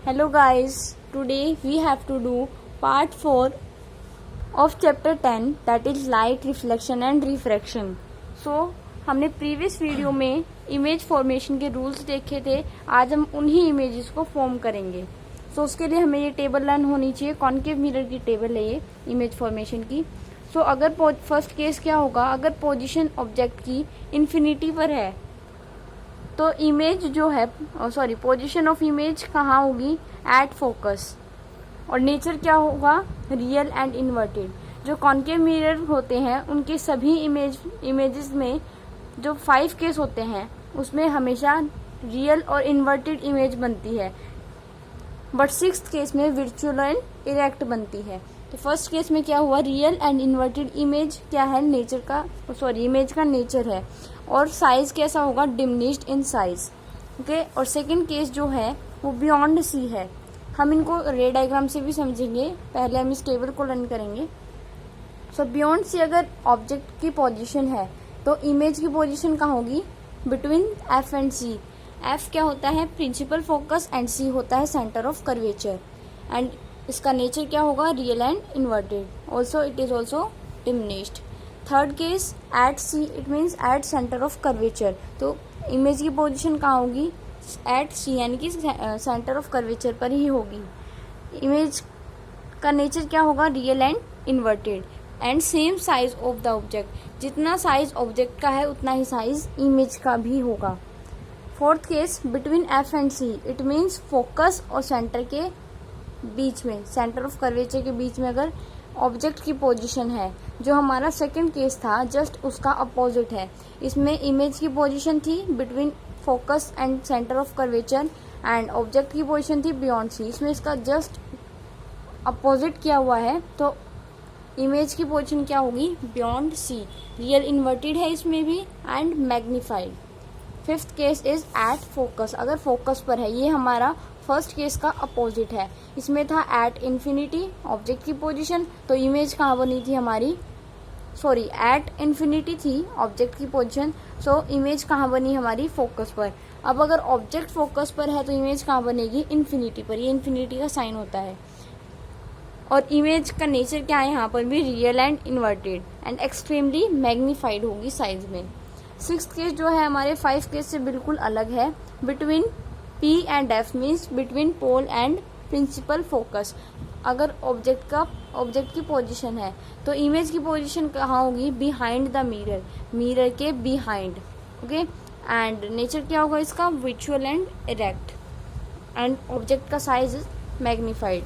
Hello guys, today we have to do part 4 of chapter 10 that is light reflection and refraction. So हमने previous video में image formation के rules देखे थे. आज हम उन्हीं इमेजेस को फॉर्म करेंगे. सो उसके लिए हमें ये टेबल लर्न होनी चाहिए. कॉन्केव मिरर की टेबल है ये इमेज फॉर्मेशन की. सो अगर फर्स्ट केस क्या होगा, अगर पोजीशन ऑब्जेक्ट की इन्फिनिटी पर है तो इमेज जो है पोजीशन ऑफ इमेज कहाँ होगी, एट फोकस. और नेचर क्या होगा, रियल एंड इन्वर्टेड. जो कॉन्केव मिरर होते हैं उनके सभी इमेजेस में जो 5 केस होते हैं उसमें हमेशा रियल और इन्वर्टेड इमेज बनती है, बट 6th केस में वर्चुअल एंड इरेक्ट बनती है. तो फर्स्ट केस में क्या हुआ, रियल एंड इन्वर्टेड इमेज क्या है, इमेज का नेचर है. और साइज कैसा होगा, डिमिनिश्ड इन साइज. ओके. और सेकंड केस जो है वो बियॉन्ड सी है. हम इनको रे डायग्राम से भी समझेंगे, पहले हम इस टेबल को लर्न करेंगे. सो बियॉन्ड सी अगर ऑब्जेक्ट की पोजीशन है तो इमेज की पोजीशन कहाँ होगी, between F and C. F क्या होता है, प्रिंसिपल फोकस, एंड सी होता है सेंटर ऑफ कर्वेचर. एंड इसका नेचर क्या होगा, real and inverted. Also it is also diminished. Third case at C, it means at centre of curvature. तो image की पोजीशन कहाँ होगी, एट सी, यानी कि सेंटर ऑफ कर्वेचर पर ही होगी. इमेज का नेचर क्या होगा, real and inverted. And same size of the object, जितना साइज ऑब्जेक्ट का है उतना ही साइज इमेज का भी होगा. Fourth case between F and C, it means focus और सेंटर के बीच में, सेंटर ऑफ कर्वेचर के बीच में अगर ऑब्जेक्ट की पोजीशन है. जो हमारा सेकंड केस था जस्ट उसका अपोजिट है. इसमें इमेज की पोजीशन थी between focus and centre of curvature, and object की पोजीशन थी बियॉन्ड सी. इसमें इसका जस्ट अपोजिट किया हुआ है, तो इमेज की पोजीशन क्या होगी, बियॉन्ड सी. रियल इन्वर्टेड है इसमें भी and magnified. Fifth case is at focus, अगर फोकस पर है. ये हमारा फर्स्ट केस का अपोजिट है. इसमें था एट इन्फिनिटी ऑब्जेक्ट की पोजीशन, तो इमेज कहाँ बनी थी हमारी, एट इन्फिनिटी थी ऑब्जेक्ट की पोजीशन, सो इमेज कहाँ बनी हमारी, फोकस पर. अब अगर ऑब्जेक्ट फोकस पर है तो इमेज कहाँ बनेगी, इन्फिनिटी पर. ये इन्फिनिटी का साइन होता है. और इमेज का नेचर क्या है, यहाँ पर भी real and inverted and extremely magnified होगी साइज में. 6th केस जो है हमारे 5 केस से बिल्कुल अलग है. Between P and F means between pole and principal focus. अगर ऑब्जेक्ट की पोजीशन है तो इमेज की पोजीशन कहाँ होगी, बिहाइंड द मिरर, मिरर के बिहाइंड. ओके. एंड नेचर क्या होगा इसका, virtual and erect. And object का साइज इज मैग्नीफाइड.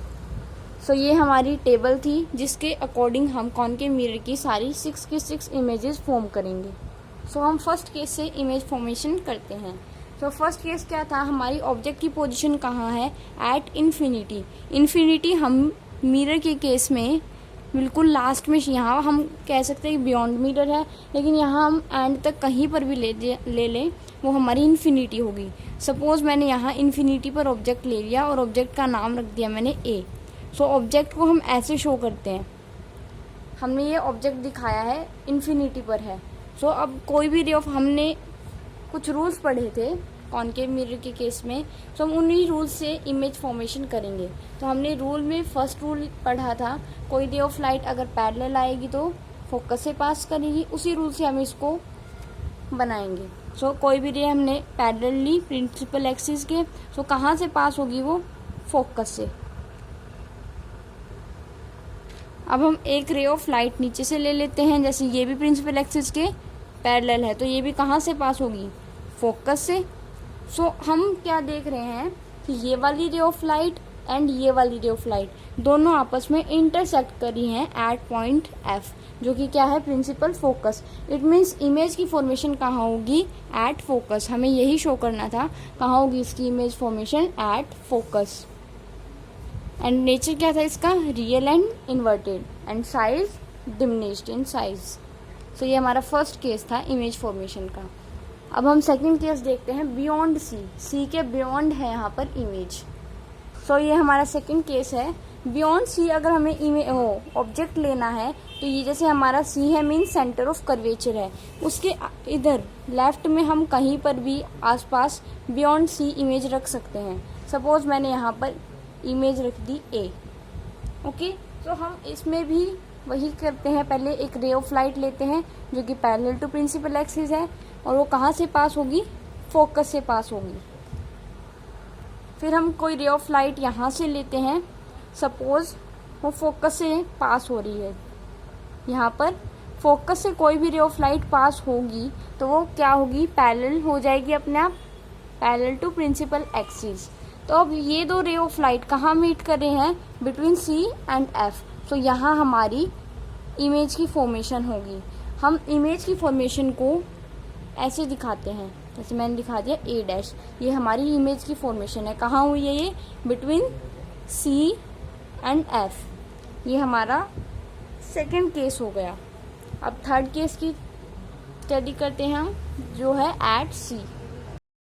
सो ये हमारी टेबल थी जिसके अकॉर्डिंग हम कॉन्केव मिरर की सारी 6 की 6 इमेजेस फॉर्म करेंगे. सो हम फर्स्ट केस से इमेज फॉर्मेशन करते हैं. तो फर्स्ट केस क्या था, हमारी ऑब्जेक्ट की पोजीशन कहाँ है, एट इन्फिनिटी. इन्फिनिटी हम मिरर के केस में बिल्कुल लास्ट में, यहाँ हम कह सकते हैं बियॉन्ड मिरर है, लेकिन यहाँ हम एंड तक कहीं पर भी ले लें वो हमारी इन्फिनिटी होगी. सपोज मैंने यहाँ इन्फिनिटी पर ऑब्जेक्ट ले लिया और ऑब्जेक्ट का नाम रख दिया मैंने ए. सो ऑब्जेक्ट को हम ऐसे शो करते हैं, हमने ये ऑब्जेक्ट दिखाया है इन्फिनिटी पर है. सो अब कोई भी रे ऑफ, हमने कुछ रूल्स पढ़े थे कॉन्केव मिरर के केस में, तो हम उन्हीं रूल्स से इमेज फॉर्मेशन करेंगे. तो हमने रूल में फर्स्ट रूल पढ़ा था, कोई रे ऑफ लाइट अगर पैरेलल आएगी तो फोकस से पास करेगी. उसी रूल से हम इसको बनाएंगे. सो कोई भी रे हमने पैरेलली प्रिंसिपल एक्सिस के, सो कहाँ से पास होगी वो, फोकस से. अब हम एक रे ऑफ लाइट नीचे से ले लेते हैं, जैसे ये भी प्रिंसिपल एक्सिस के पैरेलल है, तो ये भी कहाँ से पास होगी, फोकस से. सो हम क्या देख रहे हैं कि ये वाली रे ऑफ लाइट एंड ये वाली रे ऑफ लाइट दोनों आपस में इंटरसेक्ट करी हैं एट पॉइंट एफ, जो कि क्या है, principal focus. It means image की फॉर्मेशन कहाँ होगी, एट फोकस. हमें यही शो करना था, कहाँ होगी इसकी image formation, at focus. And nature क्या था इसका, real and inverted, and size diminished in size. So ये हमारा फर्स्ट केस था इमेज फॉर्मेशन का. अब हम सेकंड केस देखते हैं, बियॉन्ड सी. सी के बियॉन्ड है यहाँ पर इमेज. सो ये हमारा सेकंड केस है. बियॉन्ड सी अगर हमें ऑब्जेक्ट लेना है तो ये जैसे हमारा सी है मीन सेंटर ऑफ कर्वेचर है, उसके इधर लेफ्ट में हम कहीं पर भी आसपास बियॉन्ड सी इमेज रख सकते हैं. सपोज मैंने यहाँ पर इमेज रख दी ए। ओके, तो हम इसमें भी वही करते हैं, पहले एक रे ऑफ लाइट लेते हैं जो कि पैरेलल टू प्रिंसिपल एक्सिस है, और वो कहाँ से पास होगी, फोकस से पास होगी। फिर हम कोई रे ऑफ लाइट यहाँ से लेते हैं, सपोज वो फोकस से पास हो रही है, यहाँ पर फोकस से कोई भी रे ऑफ लाइट पास होगी तो वो क्या होगी, पैरेलल हो जाएगी अपने आप, पैरेलल टू प्रिंसिपल एक्सिस। तो अब ये दो रे ऑफ लाइट कहाँ मीट कर रहे हैं, बिटवीन सी एंड एफ। तो यहाँ हमारी इमेज की फॉर्मेशन होगी। हम इमेज की फॉर्मेशन को ऐसे दिखाते हैं, जैसे मैंने दिखा दिया ए डैश, ये हमारी इमेज की फॉर्मेशन है। कहाँ हुई है ये, बिटवीन सी एंड एफ। ये हमारा सेकंड केस हो गया। अब थर्ड केस की स्टडी करते हैं हम, जो है एट सी।